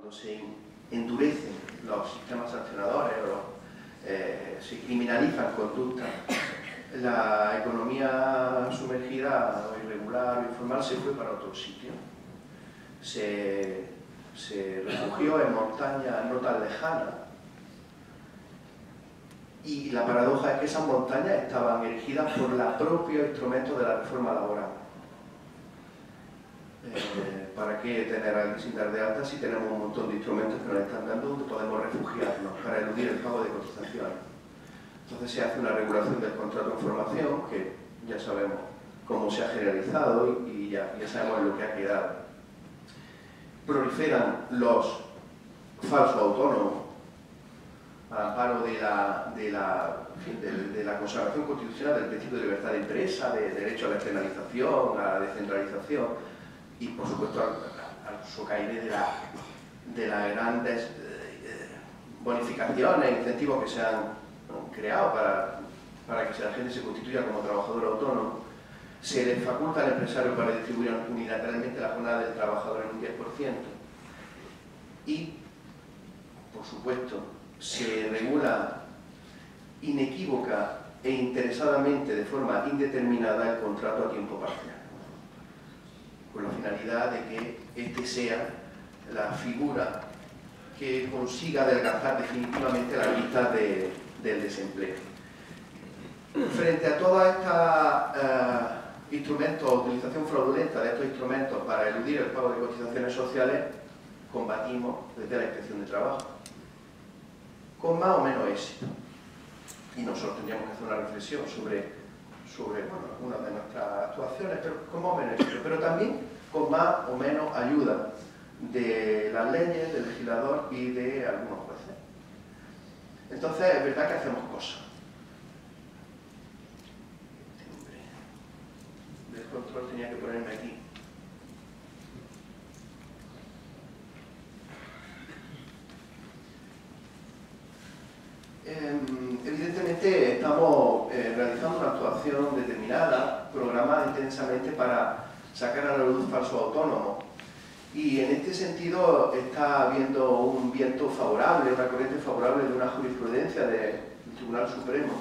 Cuando se endurecen los sistemas sancionadores o se criminalizan conductas, la economía sumergida o irregular o informal se fue para otro sitio. Se refugió en montañas no tan lejanas y la paradoja es que esas montañas estaban erigidas por los propios instrumentos de la reforma laboral. ¿Para qué tener a alguien sin dar de alta si tenemos un montón de instrumentos que nos están dando donde podemos refugiarnos para eludir el pago de cotizaciones? Entonces se hace una regulación del contrato de formación, que ya sabemos cómo se ha generalizado y ya sabemos lo que ha quedado. Proliferan los falsos autónomos al amparo de la consagración constitucional del principio de libertad de empresa, de derecho a la externalización, a la descentralización y, por supuesto, al socaire de las grandes bonificaciones e incentivos que se han creado para que la gente se constituya como trabajador autónomo. Se le faculta al empresario para distribuir unilateralmente la jornada del trabajador en un 10%. Y, por supuesto, se regula inequívoca e interesadamente, de forma indeterminada, el contrato a tiempo parcial, con la finalidad de que este sea la figura que consiga adelgazar definitivamente la lista del desempleo. Frente a todos estos instrumentos, utilización fraudulenta de estos instrumentos para eludir el pago de cotizaciones sociales, combatimos desde la Inspección de Trabajo, con más o menos éxito. Y nosotros tendríamos que hacer una reflexión sobre algunas de nuestras actuaciones, pero con más o menos éxito, pero también con más o menos ayuda de las leyes, del legislador y de algunos jueces. Entonces, es verdad que hacemos cosas. El control tenía que ponerme aquí. Evidentemente estamos realizando una actuación determinada, programada intensamente para sacar a la luz falsos autónomos. Y en este sentido está habiendo un viento favorable, una corriente favorable de una jurisprudencia del Tribunal Supremo.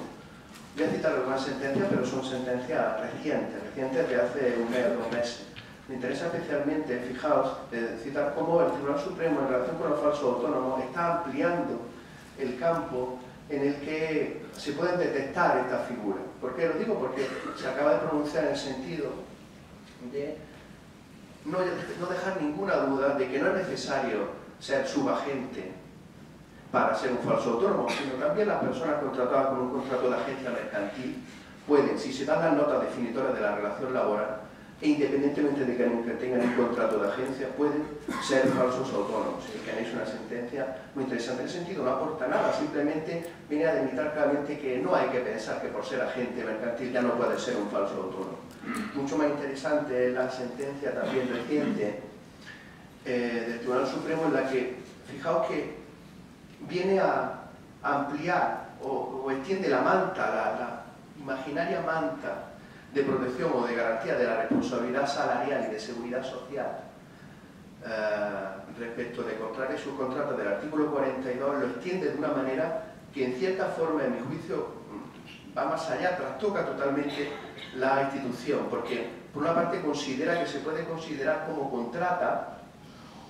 Voy a citar algunas sentencias, pero son sentencias recientes de hace un mes o 2 meses. Me interesa especialmente, fijaos, citar cómo el Tribunal Supremo en relación con los falsos autónomos está ampliando el campo en el que se pueden detectar estas figuras. ¿Por qué lo digo? Porque se acaba de pronunciar en el sentido de no dejar ninguna duda de que no es necesario ser subagente para ser un falso autónomo, sino también las personas contratadas con un contrato de agencia mercantil pueden, si se dan las notas definitorias de la relación laboral, e independientemente de que tengan un contrato de agencia, pueden ser falsos autónomos. Y que tenéis una sentencia muy interesante en ese sentido, no aporta nada, simplemente viene a delimitar claramente que no hay que pensar que por ser agente mercantil ya no puede ser un falso autónomo. Mucho más interesante es la sentencia también reciente del Tribunal Supremo, en la que, fijaos que viene a ampliar o extiende la manta, la imaginaria manta de protección o de garantía de la responsabilidad salarial y de seguridad social respecto de contratos y subcontratos del artículo 42, lo extiende de una manera que en cierta forma, en mi juicio, va más allá, trastoca totalmente la institución, porque por una parte considera que se puede considerar como contrata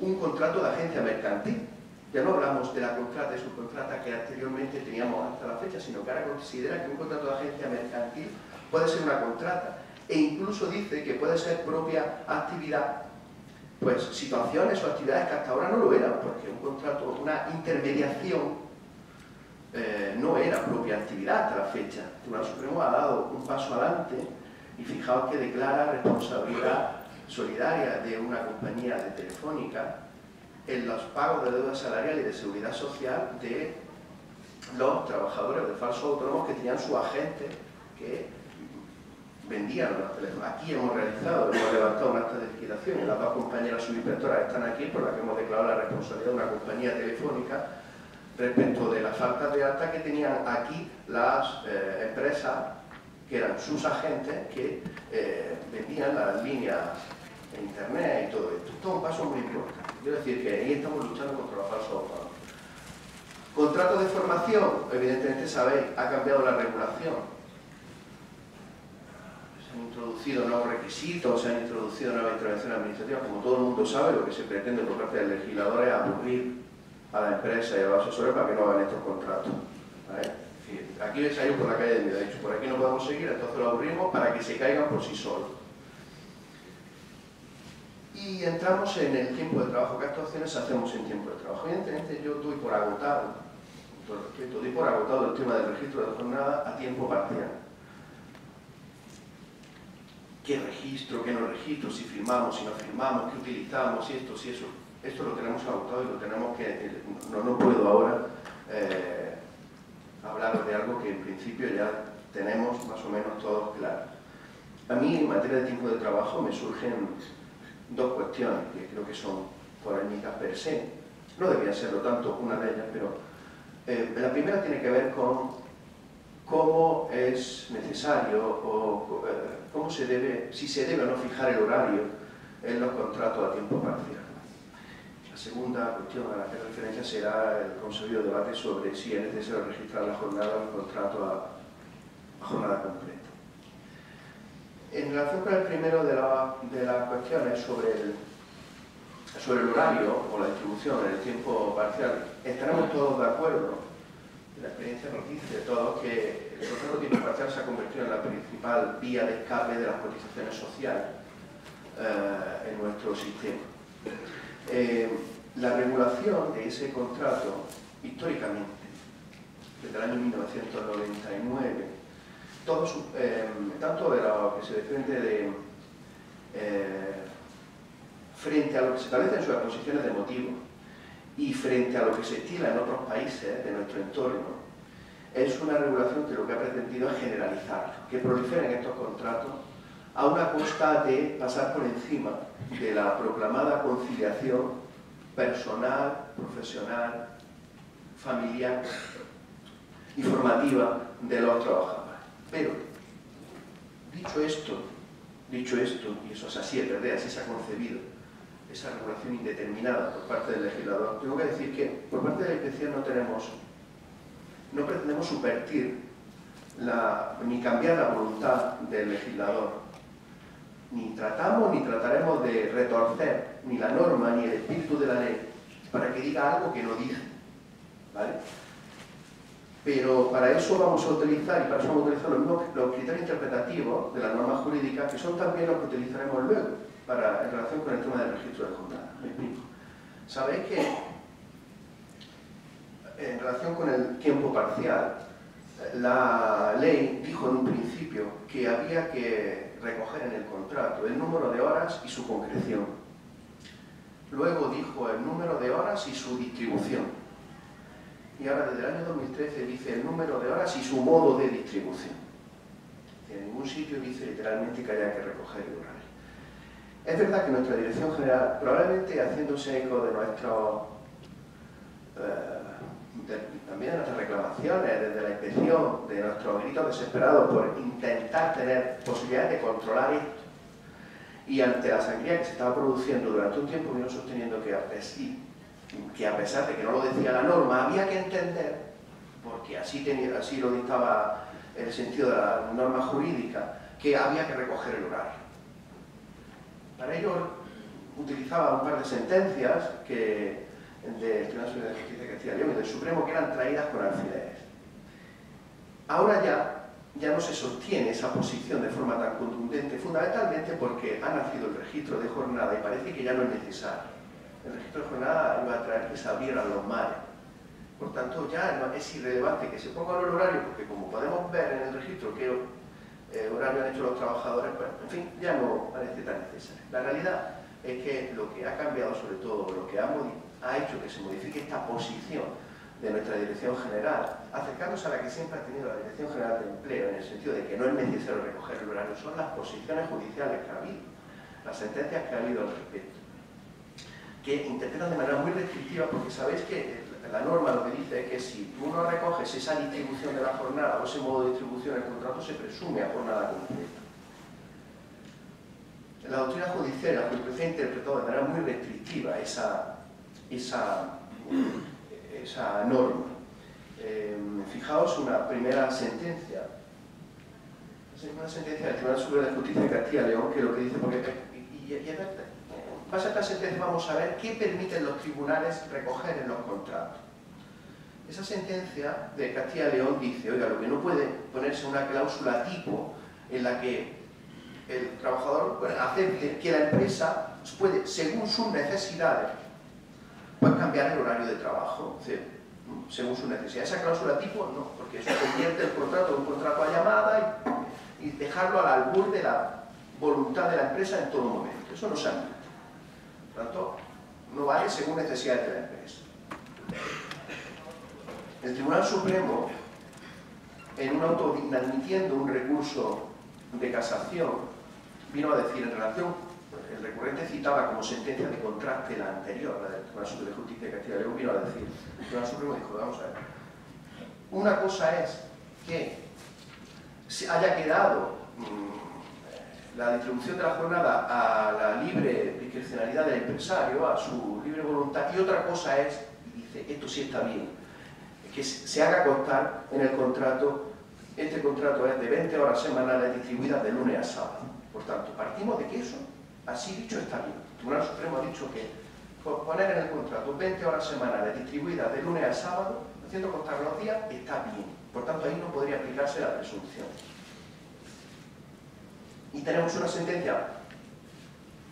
un contrato de agencia mercantil. Ya no hablamos de la contrata y subcontrata que anteriormente teníamos hasta la fecha, sino que ahora considera que un contrato de agencia mercantil puede ser una contrata, e incluso dice que puede ser propia actividad, pues situaciones o actividades que hasta ahora no lo eran, porque un contrato, una intermediación no era propia actividad hasta la fecha. El Tribunal Supremo ha dado un paso adelante y fijaos que declara responsabilidad solidaria de una compañía de telefónica en los pagos de deuda salarial y de seguridad social de los trabajadores de falsos autónomos que tenían su agente que vendían los teléfonos. Aquí hemos levantado un acta de liquidación y las 2 compañeras subinspectoras están aquí por las que hemos declarado la responsabilidad de una compañía telefónica respecto de las faltas de alta que tenían aquí las empresas que eran sus agentes que vendían las líneas de internet y todo esto. Esto es un paso muy importante. Quiero decir que ahí estamos luchando contra los falsos autónomos. Contratos de formación, evidentemente sabéis, ha cambiado la regulación. Se han introducido nuevos requisitos, se han introducido nuevas intervenciones administrativas. Como todo el mundo sabe, lo que se pretende por parte del legislador es aburrir a la empresa y a los asesores para que no hagan estos contratos. ¿Vale? Aquí les salió por la calle de mi derecho, por aquí no podemos seguir, entonces lo aburrimos para que se caigan por sí solos. Y entramos en el tiempo de trabajo. ¿Qué actuaciones hacemos en tiempo de trabajo? Evidentemente yo doy por agotado el tema del registro de jornada a tiempo parcial. ¿Qué registro, qué no registro? Si firmamos, si no firmamos, qué utilizamos, si esto, si eso. Esto lo tenemos agotado y lo tenemos que... No puedo ahora hablaros de algo que en principio ya tenemos más o menos todos claro. A mí, en materia de tiempo de trabajo, me surgen dos cuestiones que creo que son polémicas per se. No debería serlo tanto una de ellas, pero la primera tiene que ver con cómo es necesario o cómo se debe, si se debe o no fijar el horario en los contratos a tiempo parcial. La segunda cuestión a la que referencia será el concebido debate sobre si es necesario registrar la jornada o el contrato a jornada completa. En relación con el primero de las cuestiones sobre el horario o la distribución en el tiempo parcial, estaremos todos de acuerdo. La experiencia nos dice todos que el contrato de tiempo parcial se ha convertido en la principal vía de escape de las cotizaciones sociales en nuestro sistema. La regulación de ese contrato, históricamente, desde el año 1999, tanto de lo que se defiende frente a lo que se establece en sus exposiciones de motivos y frente a lo que se estila en otros países de nuestro entorno, es una regulación que lo que ha pretendido es generalizar, que proliferen estos contratos a una costa de pasar por encima de la proclamada conciliación personal, profesional, familiar y formativa de los trabajadores. Pero, dicho esto, y eso es así, es verdad, así se ha concebido esa regulación indeterminada por parte del legislador, tengo que decir que por parte de la inspección no pretendemos subvertir ni cambiar la voluntad del legislador. Ni tratamos ni trataremos de retorcer ni la norma ni el espíritu de la ley para que diga algo que no dice, ¿vale? Pero para eso vamos a utilizar, y para eso vamos a utilizar los criterios interpretativos de las normas jurídicas, que son también los que utilizaremos luego en relación con el tema del registro de jornada. Me explico. Sabéis que en relación con el tiempo parcial, la ley dijo en un principio que había que recoger en el contrato el número de horas y su concreción. Luego dijo el número de horas y su distribución. Y ahora desde el año 2013 dice el número de horas y su modo de distribución. En ningún sitio dice literalmente que haya que recoger el horario. Es verdad que nuestra Dirección General, probablemente haciéndose eco de también de nuestras reclamaciones, desde la inspección, de nuestros gritos desesperados por intentar tener posibilidades de controlar esto, y ante la sangría que se estaba produciendo durante un tiempo, vino sosteniendo que a pesar de que no lo decía la norma, había que entender, porque así lo dictaba el sentido de la norma jurídica, que había que recoger el horario. Para ello utilizaba un par de sentencias del Tribunal Superior de Justicia de Castilla y León y del Supremo que eran traídas con alfileres. Ahora ya no se sostiene esa posición de forma tan contundente, fundamentalmente porque ha nacido el registro de jornada y parece que ya no es necesario. El registro de jornada iba a traer que se abrieran los mares. Por tanto, ya no es irrelevante que se pongan los horarios, porque como podemos ver en el registro qué horario han hecho los trabajadores, pues, en fin, ya no parece tan necesario. La realidad es que lo que ha cambiado, sobre todo, lo que ha hecho que se modifique esta posición de nuestra Dirección General, acercándose a la que siempre ha tenido la Dirección General de Empleo, en el sentido de que no es necesario recoger el horario, son las posiciones judiciales que ha habido, las sentencias que ha habido al respecto, que interpretan de manera muy restrictiva, porque sabéis que la norma lo que dice es que si tú no recoges esa distribución de la jornada o ese modo de distribución, el contrato se presume a jornada completa. la doctrina judicial y la jurisprudencia ha interpretado de manera muy restrictiva esa norma. Fijaos una primera sentencia, una sentencia del Tribunal Superior de Justicia de Castilla y León, que lo que dice, porque base a esta sentencia vamos a ver qué permiten los tribunales recoger en los contratos. Esa sentencia de Castilla y León dice, oiga, lo que no puede ponerse una cláusula tipo en la que el trabajador acepte que la empresa puede, según sus necesidades, pues cambiar el horario de trabajo, según sus necesidades. Esa cláusula tipo no, porque eso convierte el contrato en un contrato a llamada y dejarlo al albur de la voluntad de la empresa en todo momento. Eso no se admite. Por tanto, no vale según necesidades de la empresa. El Tribunal Supremo, admitiendo un recurso de casación, vino a decir en relación, el recurrente citaba como sentencia de contraste la anterior, la del Tribunal Superior de Justicia de Castilla y León, vino a decir, el Tribunal Supremo dijo, vamos a ver, una cosa es que se haya quedado la distribución de la jornada a la libre discrecionalidad del empresario, a su libre voluntad, y otra cosa es, y dice, esto sí está bien, que se haga constar en el contrato, este contrato es de 20 horas semanales distribuidas de lunes a sábado. Por tanto, partimos de que eso, así dicho, está bien. El Tribunal Supremo ha dicho que poner en el contrato 20 horas semanales distribuidas de lunes a sábado, haciendo constar los días, está bien. Por tanto, ahí no podría aplicarse la presunción. Y tenemos una sentencia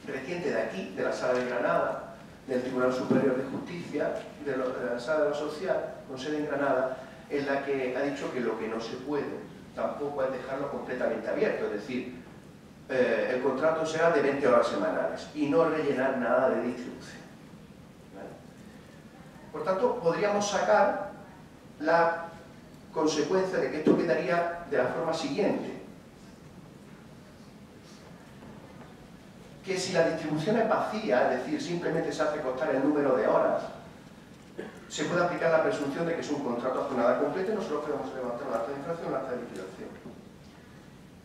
reciente de aquí, de la Sala de Granada, del Tribunal Superior de Justicia, de la Sala de lo Social, con sede en Granada, en la que ha dicho que lo que no se puede tampoco es dejarlo completamente abierto, es decir, el contrato será de 20 horas semanales y no rellenar nada de distribución. ¿Vale? Por tanto, podríamos sacar la consecuencia de que esto quedaría de la forma siguiente: que si la distribución es vacía, es decir, simplemente se hace constar el número de horas, se puede aplicar la presunción de que es un contrato a jornada completa y nosotros podemos levantar un acta de infracción o un acta de liquidación.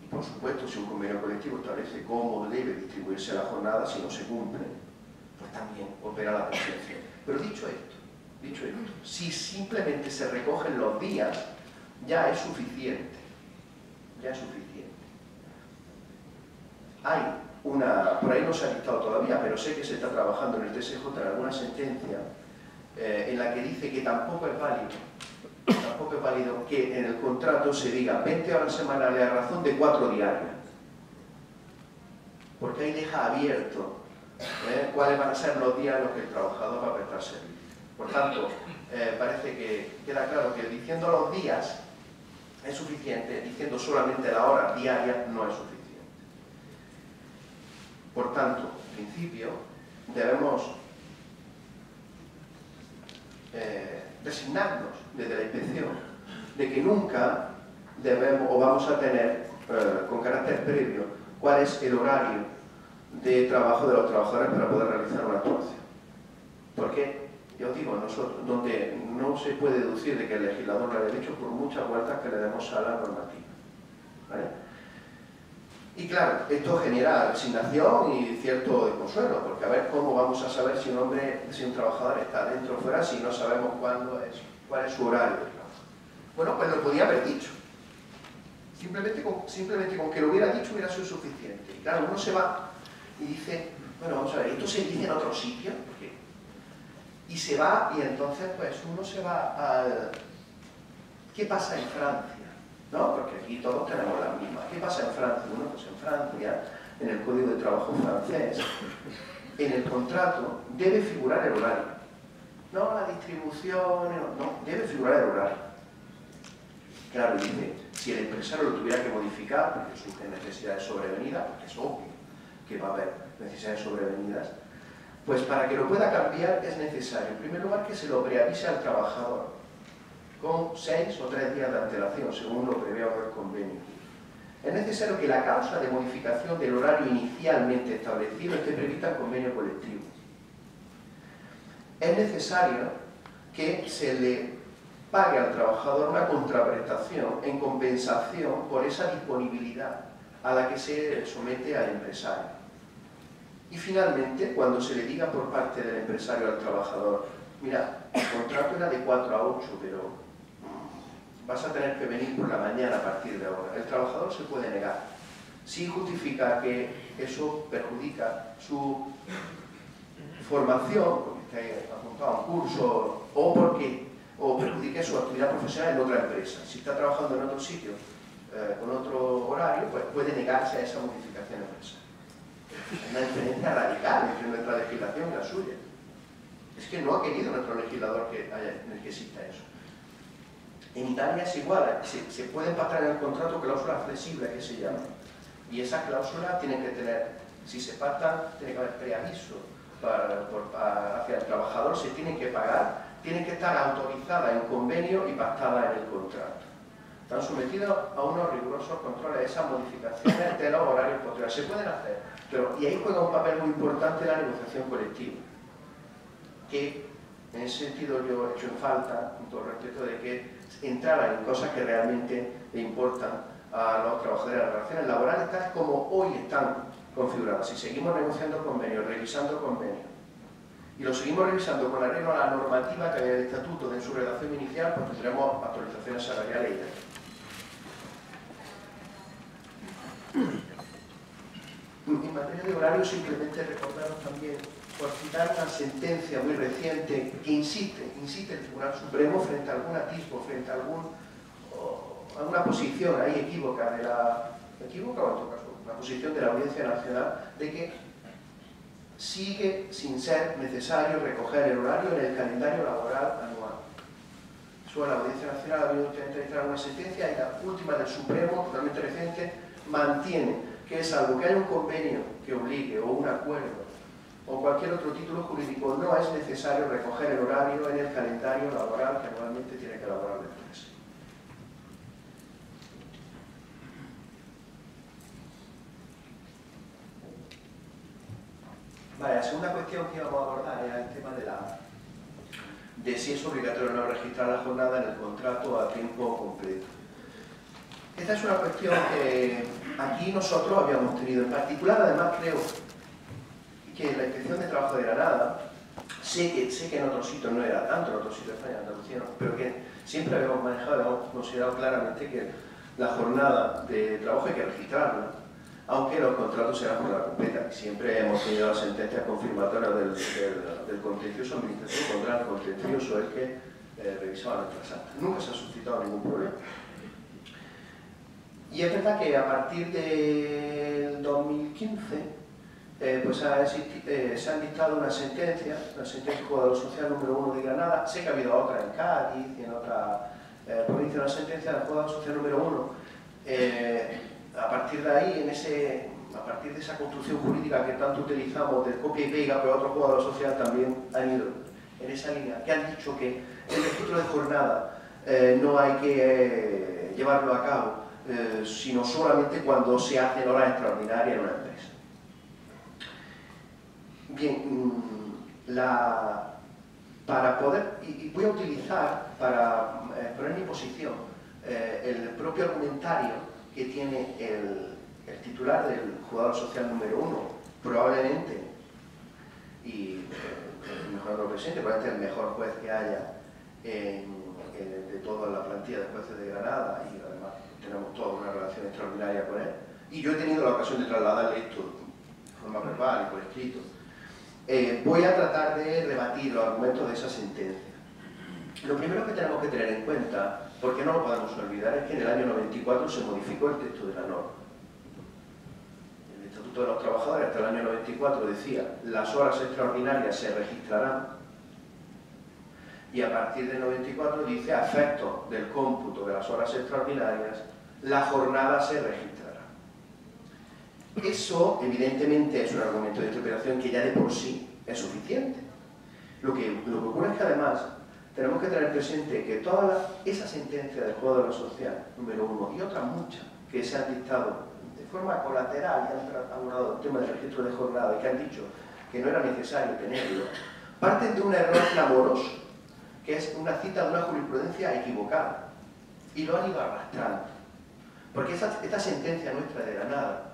Y por supuesto, si un convenio colectivo establece cómo debe distribuirse la jornada, si no se cumple, pues también opera la presunción. Pero dicho esto, si simplemente se recogen los días, ya es suficiente. Ya es suficiente. Hay por ahí no se ha dictado todavía, pero sé que se está trabajando en el TSJ en alguna sentencia en la que dice que tampoco es válido que en el contrato se diga 20 horas semanales a razón de 4 diarias, porque ahí deja abierto cuáles van a ser los días en los que el trabajador va a prestar servicio. Por tanto, parece que queda claro que diciendo los días es suficiente, diciendo solamente la hora diaria no es suficiente. Por tanto, en principio, debemos designarnos desde la inspección de que nunca debemos o vamos a tener con carácter previo cuál es el horario de trabajo de los trabajadores para poder realizar una actuación. Porque, yo os digo, nosotros, donde no se puede deducir de que el legislador lo haya hecho por muchas vueltas que le demos a la normativa. ¿Vale? Y claro, esto genera resignación y cierto desconsuelo, porque a ver cómo vamos a saber si un trabajador está dentro o fuera si no sabemos cuál es su horario de trabajo. Bueno, pues lo podía haber dicho. Simplemente con que lo hubiera dicho hubiera sido suficiente. Y claro, uno se va y dice, bueno, vamos a ver, esto se dice en otro sitio, y se va, y entonces pues uno se va a... ¿Qué pasa en Francia? ¿No? Porque aquí todos tenemos la misma. ¿Qué pasa en Francia? Bueno, pues en Francia, en el Código de Trabajo francés, en el contrato debe figurar el horario. No la distribución, no, debe figurar el horario. Claro, dice, si el empresario lo tuviera que modificar, porque surgen necesidades sobrevenidas, porque es obvio que va a haber necesidades sobrevenidas, pues para que lo pueda cambiar es necesario, en primer lugar, que se lo preavise al trabajador, con 6 o 3 días de antelación, según lo prevé el convenio. Es necesario que la causa de modificación del horario inicialmente establecido esté prevista en convenio colectivo. Es necesario que se le pague al trabajador una contraprestación en compensación por esa disponibilidad a la que se somete al empresario. Y finalmente, cuando se le diga por parte del empresario al trabajador, mira, el contrato era de 4 a 8, pero vas a tener que venir por la mañana a partir de ahora. El trabajador se puede negar. Si justifica que eso perjudica su formación, porque está apuntado a un curso, o perjudique su actividad profesional en otra empresa. Si está trabajando en otro sitio, con otro horario, pues puede negarse a esa modificación empresarial. Es una diferencia radical entre nuestra legislación y la suya. Es que no ha querido nuestro legislador que exista eso. En Italia es igual, se pueden pactar en el contrato cláusulas flexibles, que se llaman. Y esas cláusulas tienen que tener, si se pactan, tiene que haber preaviso hacia el trabajador, se tienen que pagar, tienen que estar autorizadas en convenio y pactadas en el contrato. Están sometidos a unos rigurosos controles, esas modificaciones de los horarios posteriores. Se pueden hacer, y ahí juega un papel muy importante la negociación colectiva, que en ese sentido yo he hecho en falta, con todo el respeto, de que entraran en cosas que realmente le importan a los trabajadores de las relaciones laborales, tal como hoy están configuradas. Si seguimos negociando convenios, revisando convenios, y lo seguimos revisando con arreglo a la normativa que había el estatuto en su redacción inicial, pues tendremos actualizaciones salariales y demás. En materia de horario, simplemente recordaros también, por citar una sentencia muy reciente que insiste el Tribunal Supremo frente a algún atisbo, frente a alguna posición ahí equívoca o en todo caso, una posición de la Audiencia Nacional, de que sigue sin ser necesario recoger el horario en el calendario laboral anual. Eso la Audiencia Nacional ha venido a entrar una sentencia y la última del Supremo, totalmente reciente, mantiene que salvo que haya un convenio que obligue o un acuerdo o cualquier otro título jurídico, no es necesario recoger el horario en el calendario laboral que anualmente tiene que elaborar la empresa. Vale, la segunda cuestión que íbamos a abordar era el tema de si es obligatorio o no registrar la jornada en el contrato a tiempo completo. Esta es una cuestión que aquí nosotros habíamos tenido. En particular, además, creo que la Inspección de Trabajo de Granada, sé que en otros sitios no era tanto, en otros sitios de España, en Andalucía no, pero que siempre habíamos manejado, habíamos considerado claramente que la jornada de trabajo hay que registrarla, aunque los contratos sean jornada completa. Siempre hemos tenido las sentencias confirmatorias del contencioso administrativo contra el contencioso, el que revisaba nuestras actas. Nunca se ha suscitado ningún problema. Y es verdad que a partir del 2015 pues se han dictado una sentencia del Juzgado Social número 1 de Granada. Sé que ha habido otra en Cádiz y en otra provincia, una sentencia del Juzgado Social número 1. A partir de ahí, a partir de esa construcción jurídica que tanto utilizamos del copia y pega, pero otros Juzgados Social también han ido en esa línea, que han dicho que el registro de jornada no hay que llevarlo a cabo, sino solamente cuando se hacen horas extraordinarias en una empresa. Bien, para poder, y voy a utilizar para poner mi posición el propio argumentario que tiene el titular del Juzgado Social número 1, probablemente, y mejor no lo presente, probablemente el mejor juez que haya de toda la plantilla de jueces de Granada, y además tenemos toda una relación extraordinaria con él, y yo he tenido la ocasión de trasladarle esto de forma verbal y por escrito. Voy a tratar de rebatir los argumentos de esa sentencia. Lo primero que tenemos que tener en cuenta, porque no lo podemos olvidar, es que en el año 94 se modificó el texto de la norma. El Estatuto de los Trabajadores hasta el año 94 decía las horas extraordinarias se registrarán, y a partir del 94 dice a efectos del cómputo de las horas extraordinarias la jornada se registrará. Eso, evidentemente, es un argumento de interpretación que ya de por sí es suficiente. Lo que ocurre es que, además, tenemos que tener presente que toda esa sentencia del Juzgado de lo Social, número 1, y otras muchas que se han dictado de forma colateral y han abordado el tema del registro de jornada y que han dicho que no era necesario tenerlo, parten de un error clamoroso, que es una cita de una jurisprudencia equivocada, y lo han ido arrastrando. Porque esta sentencia nuestra de Granada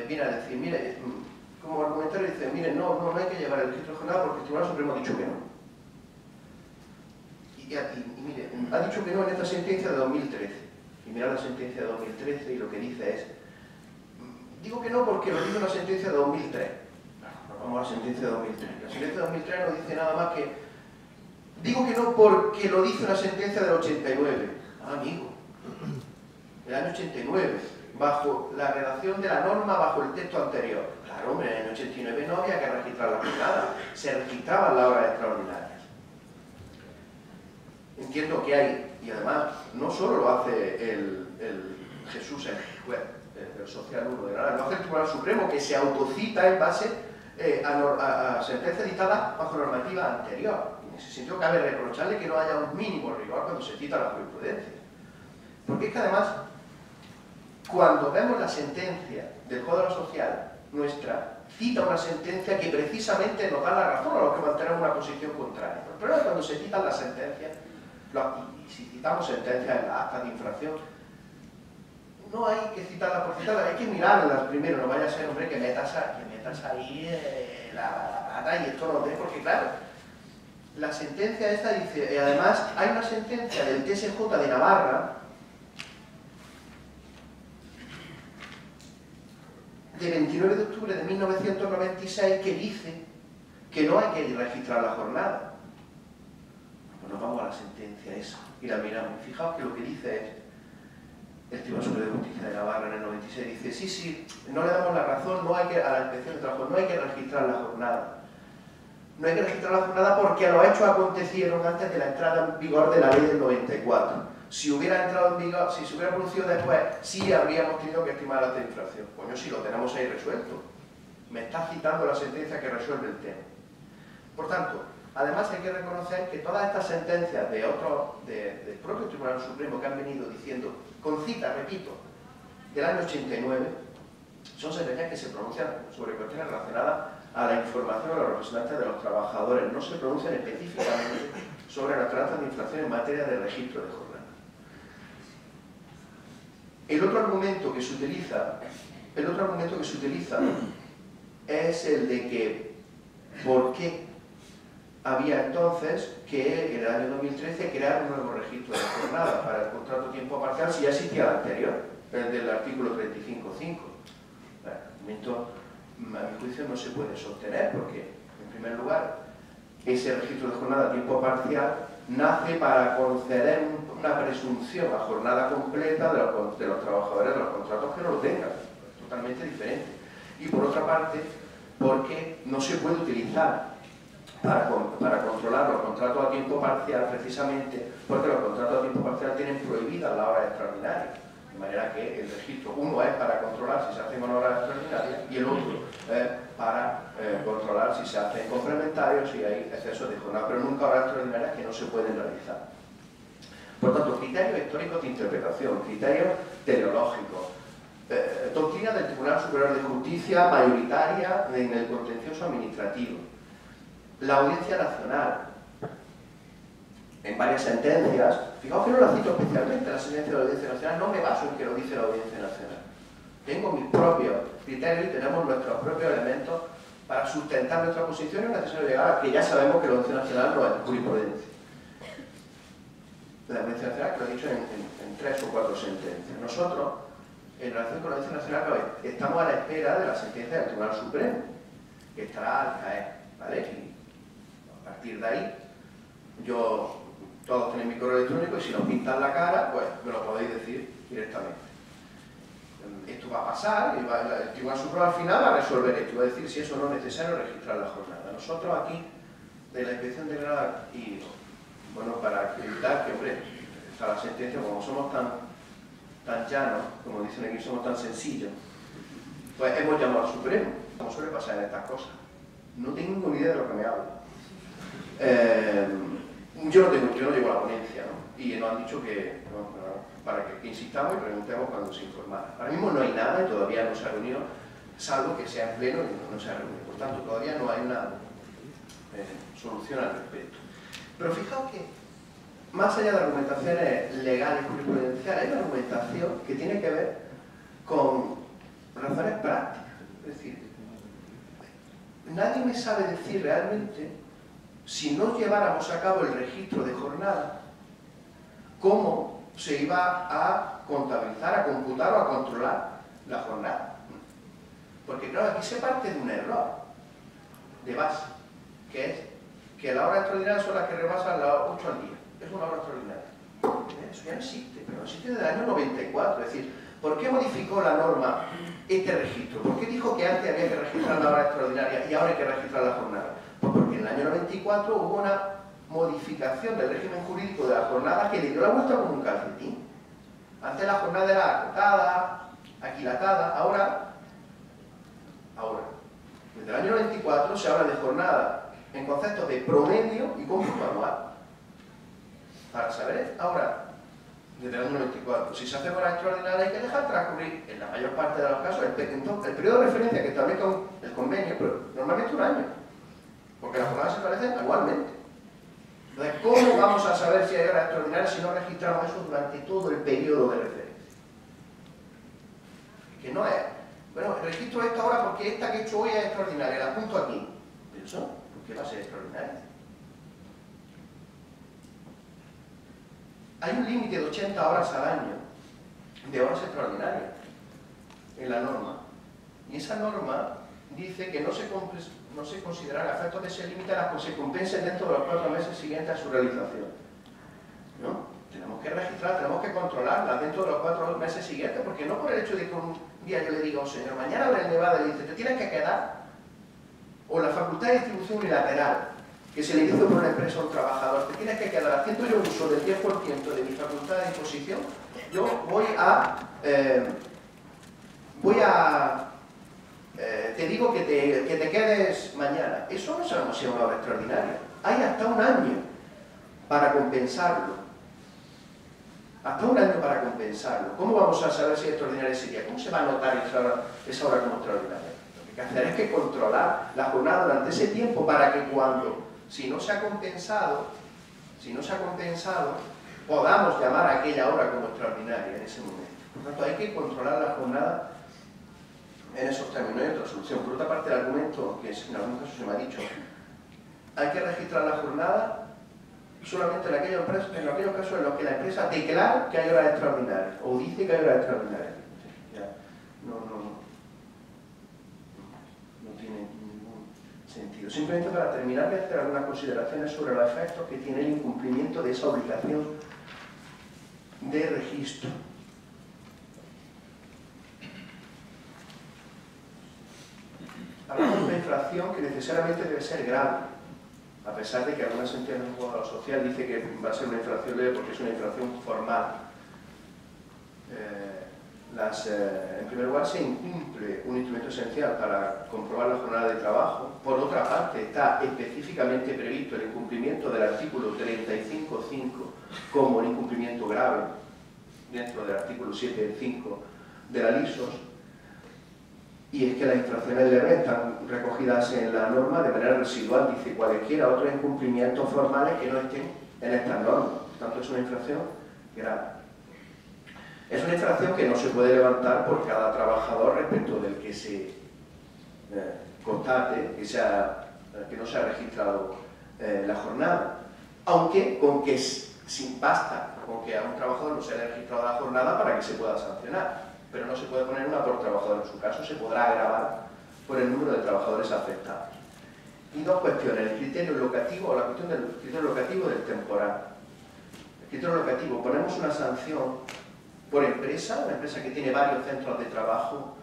viene a decir, mire, como argumentario dice, miren, no hay que llevar el registro de jornada porque el Tribunal Supremo ha dicho que no. Y mire, ha dicho que no en esta sentencia de 2013. Y mirad la sentencia de 2013 y lo que dice es, digo que no porque lo dice una sentencia de 2003. Vamos a la sentencia de 2003. La sentencia de 2003 no dice nada más que, digo que no porque lo dice una sentencia del 89. Ah, amigo, el año 89, bajo la redacción de la norma, bajo el texto anterior. Claro, hombre, en el año 89 no había que registrar la jornada, se registraban las horas extraordinarias. Entiendo que hay, y además no solo lo hace el Jesús, el juez, el social 1 de Granada, lo hace el Tribunal Supremo, que se autocita en base a sentencias dictadas bajo normativa anterior. En ese sentido cabe reprocharle que no haya un mínimo rigor cuando se cita la jurisprudencia. Porque es que además, cuando vemos la sentencia del Código Social, nuestra, cita una sentencia que precisamente nos da la razón a los que mantenemos una posición contraria. El problema es cuando se citan las sentencias, y si citamos sentencias en las actas de infracción, no hay que citarlas por citarlas, hay que mirarlas primero, no vaya a ser, hombre, que metas ahí la pata y esto no dé, porque claro, la sentencia esta dice, además hay una sentencia del TSJ de Navarra, de 29 de octubre de 1996, que dice que no hay que registrar la jornada. Pues nos vamos a la sentencia esa y la miramos. Fijaos que lo que dice es, el Tribunal Superior de Justicia de Navarra en el 96 dice, sí, no le damos la razón, no hay que, a la inspección de trabajo, no hay que registrar la jornada. No hay que registrar la jornada porque los hechos acontecieron antes de la entrada en vigor de la ley del 94. Si hubiera entrado en vigor, si se hubiera producido después, sí habríamos tenido que estimar la infracción. Coño, si lo tenemos ahí resuelto. Me está citando la sentencia que resuelve el tema. Por tanto, además hay que reconocer que todas estas sentencias del propio Tribunal Supremo que han venido diciendo, con cita, repito, del año 89, son sentencias que se pronuncian sobre cuestiones relacionadas a la información de los representantes de los trabajadores, no se pronuncian específicamente sobre las tratas de infracción en materia de registro de jornada. El otro argumento que se utiliza es el de que ¿por qué había entonces que en el año 2013 crear un nuevo registro de jornada para el contrato tiempo parcial si ya existía el anterior, el del artículo 35.5? El argumento, a mi juicio, no se puede sostener porque, en primer lugar, ese registro de jornada a tiempo parcial nace para conceder una presunción a jornada completa de los trabajadores de los contratos que no lo tengan, totalmente diferente. Y por otra parte, porque no se puede utilizar para controlar los contratos a tiempo parcial precisamente porque los contratos a tiempo parcial tienen prohibidas las horas extraordinarias. De manera que el registro, uno es para controlar si se hacen con horas extraordinarias y el otro es para controlar si se hacen complementarios, si hay excesos de jornada, pero nunca horas extraordinarias que no se pueden realizar. Por tanto, criterios históricos de interpretación, criterios teleológicos, doctrina del Tribunal Superior de Justicia mayoritaria en el contencioso administrativo, la Audiencia Nacional, en varias sentencias, fijaos que no la cito especialmente, la sentencia de la Audiencia Nacional, no me baso en que lo dice la Audiencia Nacional. Tengo mis propios criterios y tenemos nuestros propios elementos para sustentar nuestra posición y es necesario llegar a que ya sabemos que la Audiencia Nacional no es jurisprudencia. La Audiencia Nacional, que lo he dicho en 3 o 4 sentencias. Nosotros, en relación con la Audiencia Nacional, estamos a la espera de la sentencia del Tribunal Supremo, que estará al caer, ¿vale? Y a partir de ahí, todos tenéis mi correo electrónico y si nos pintan la cara, pues me lo podéis decir directamente. Esto va a pasar y el Tribunal Supremo al final va a resolver esto, va a decir si eso no es necesario registrar la jornada. Nosotros aquí, de la Inspección de Granada, y bueno, para evitar que, hombre, a la sentencia, como somos tan llanos, como dicen aquí, somos tan sencillos, pues hemos llamado al Supremo, como suele pasar en estas cosas. No tengo ni idea de lo que me hablo. Yo no llevo la ponencia, ¿no? Y nos han dicho que, para que insistamos y preguntemos cuando se informara. Ahora mismo no hay nada y todavía no se ha reunido, salvo que sea en pleno y no se ha reunido. Por tanto, todavía no hay una solución al respecto. Pero fijaos que, más allá de argumentaciones legales y jurisprudenciales, hay una argumentación que tiene que ver con razones prácticas. Es decir, nadie me sabe decir realmente, si no lleváramos a cabo el registro de jornada, cómo se iba a contabilizar, a computar o a controlar la jornada. Porque claro, aquí se parte de un error de base, que es que las horas extraordinarias son las que rebasan las 8 al día. Es una hora extraordinaria. Eso ya no existe, pero no existe desde el año 94. Es decir, ¿por qué modificó la norma este registro? ¿Por qué dijo que antes había que registrar la hora extraordinaria y ahora hay que registrar la jornada? Pues porque en el año 94 hubo una modificación del régimen jurídico de la jornada que le dio la vuelta como un calcetín. Antes la jornada era acotada, aquilatada, ahora, desde el año 94 se habla de jornada en conceptos de promedio y cómputo anual. Para saber, ahora, desde el año 94, si se hace hora extraordinaria hay que dejar transcurrir, en la mayor parte de los casos, el periodo de referencia que establece el convenio, pero normalmente un año, porque las jornadas se establecen anualmente. Entonces, ¿cómo vamos a saber si hay hora extraordinaria si no registramos eso durante todo el periodo de referencia? Que no es, bueno, registro esta hora porque esta que he hecho hoy es extraordinaria, la apunto aquí. ¿Pero eso? ¿Por qué va a ser extraordinaria? Hay un límite de 80 horas al año de horas extraordinarias en la norma. Y esa norma dice que no se considerará a efectos de ese límite las que se compensen dentro de los 4 meses siguientes a su realización. ¿No? Tenemos que registrar, tenemos que controlarla dentro de los 4 meses siguientes, porque no por el hecho de que un día yo le diga a un señor, mañana habrá el Nevada y le dice, te tienes que quedar, o la facultad de distribución unilateral, que se le hizo por una empresa a un trabajador, te tienes que quedar haciendo yo uso del 10% de mi facultad de disposición, yo te digo que te quedes mañana. Eso no sabemos si es una obra extraordinaria. Hay hasta un año para compensarlo. Hasta un año para compensarlo. ¿Cómo vamos a saber si es extraordinaria ese día? ¿Cómo se va a notar esa hora como extraordinaria? Lo que hay que hacer es que controlar la jornada durante ese tiempo para que cuando, si no se ha compensado, podamos llamar a aquella hora como extraordinaria en ese momento. Por tanto, hay que controlar la jornada en esos términos. Hay otra solución. Por otra parte, el argumento, que en algún caso se me ha dicho, hay que registrar la jornada solamente en aquellos casos en los que la empresa declara que hay horas extraordinarias o dice que hay horas extraordinarias. No tiene ningún sentido. Simplemente para terminar, voy a hacer algunas consideraciones sobre los efectos que tiene el incumplimiento de esa obligación de registro. Hablamos de una infracción que necesariamente debe ser grave, a pesar de que algunas sentencias del Juzgado Social dice que va a ser una infracción leve porque es una infracción formal. En primer lugar, se incumple un instrumento esencial para comprobar la jornada de trabajo. Por otra parte, está específicamente previsto el incumplimiento del artículo 35.5 como un incumplimiento grave dentro del artículo 7.5 de la LISOS. Y es que las infracciones leves están recogidas en la norma de manera residual, dice cualesquiera otros incumplimientos formales que no estén en estas normas. Por tanto, es una infracción grave. Es una infracción que no se puede levantar por cada trabajador respecto del que se constate que no se ha registrado la jornada. Aunque basta con que a un trabajador no se haya registrado la jornada para que se pueda sancionar. Pero no se puede poner una por trabajador. En su caso se podrá agravar por el número de trabajadores afectados. Y dos cuestiones, el criterio locativo o la cuestión del criterio locativo del temporal. El criterio locativo, ponemos una sanción por empresa, una empresa que tiene varios centros de trabajo,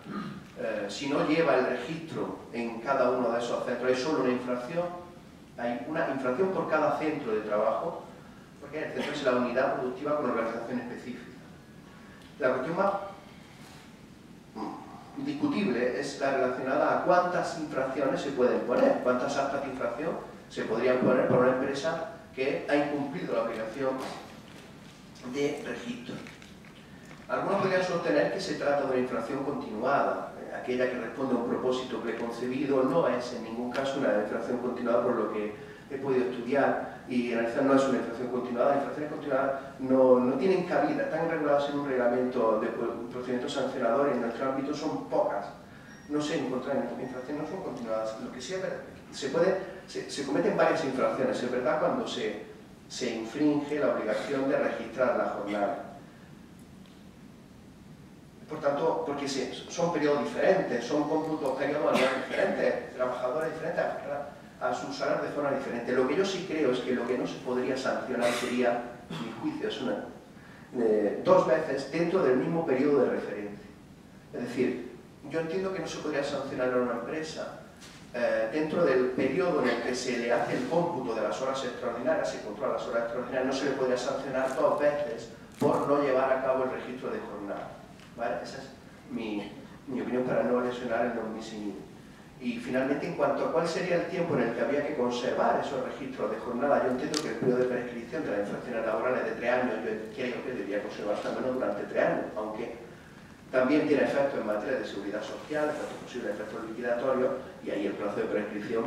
si no lleva el registro en cada uno de esos centros, hay solo una infracción, hay una infracción por cada centro de trabajo, porque el centro es la unidad productiva con organización específica. La cuestión más discutible es la relacionada a cuántas infracciones se pueden poner, cuántas actas de infracción se podrían poner por una empresa que ha incumplido la obligación de registro. Algunos podrían sostener que se trata de una infracción continuada, aquella que responde a un propósito preconcebido, no es en ningún caso una infracción continuada por lo que he podido estudiar y analizar, no es una infracción continuada. Las infracciones continuadas no tienen cabida, están reguladas en un reglamento de procedimientos sancionadores, en nuestro ámbito son pocas no se encuentran infracciones, no son continuadas. Lo que sí se cometen varias infracciones, es verdad, cuando se infringe la obligación de registrar la jornada. Por tanto, porque son periodos diferentes, son cómputos, periodos anuales diferentes, trabajadores diferentes, a sus salarios de forma diferente. Lo que yo sí creo es que lo que no se podría sancionar sería, mi juicio, es dos veces dentro del mismo periodo de referencia. Es decir, yo entiendo que no se podría sancionar a una empresa dentro del periodo en el que se le hace el cómputo de las horas extraordinarias, se controla las horas extraordinarias, no se le podría sancionar dos veces por no llevar a cabo el registro de jornada. ¿Vale? Esa es mi opinión, para no lesionar el non bis in idem. Y finalmente, en cuanto a cuál sería el tiempo en el que habría que conservar esos registros de jornada, yo entiendo que el periodo de prescripción de las infracciones laborales de 3 años, yo creo que debería conservarse al menos durante 3 años, aunque también tiene efectos en materia de seguridad social, efectos posibles, efectos liquidatorios, y ahí el plazo de prescripción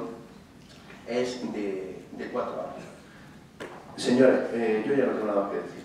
es de 4 años. Señores, yo ya no tengo nada más que decir.